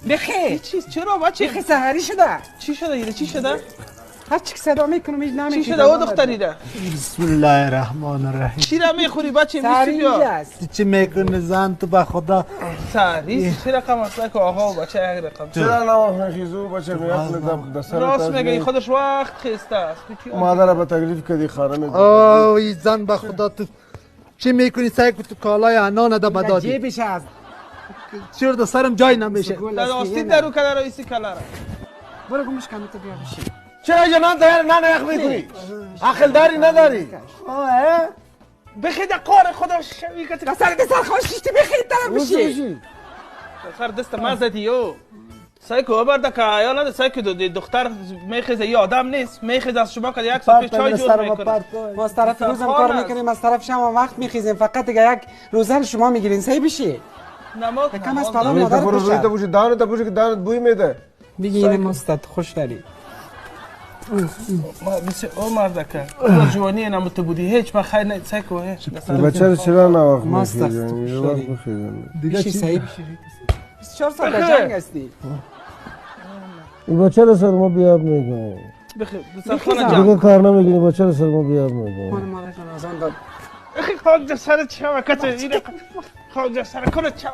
بخیر چیز چرا بچه؟ بخیر سحری شده چی شده ایده؟ چی شده؟ هر چی که صدا میکنم هیچ نمیکنم. چی شده او دختری ده؟ بسم الله الرحمن الرحیم. چی را میخوری بچه؟ سحری بیا است. چی میکنی زن تو به خدا؟ سحری چه رقم است که آقا و بچه یک رقم؟ چرا نوام خیزو بچه راست میگه این خودش وقت خسته است. مادر به تکلیف کدی خارم اوه زن به خدا تو چی میکنی سعی که تو کالای انا نده بدادی جیبش است. چرا در سرم جای نمیشه در آستین درو کده را ایسی کلاره برو گمش کمی تو بیا بشی. چرا جنان تیار نان یخ میکنی؟ عقل داری نداری؟ بخید قار خدا شوی که سر خوش شیشتی بخیر طرف بشی. سر دست مزدی یو سعی که برده که یا نده سعی که دختر میخیزه یا آدم نیست میخیزه از شما که یک سو پیش چای جور میکنه. ما از طرف روزم کار میکنیم از طرف شما وقت میخیزیم فقط دیگه یک روزه شما میگیرین صحیح بشی. کم از طلا مادرت بشه. روی بوشی دانت بوشی که دانت بوی میده. بگی این مستد خوش داری. ما بسیار او مرده که جوانی نموده بودی هیچ ما خیلی نه سعی که بچه رو چرا نوخ ماست است میخیزن؟ یه وقت بخیزن بشی صحیح بشی. 24 سال در جنگ هستی. این بچه رو سر ما بیاب میکنه. دیگه کار نمیگیری بچه رو سر ما بیاب میکنه. مادرشان آزان داد. خاک در سر چه وقت اینه خاک در سر کنه چه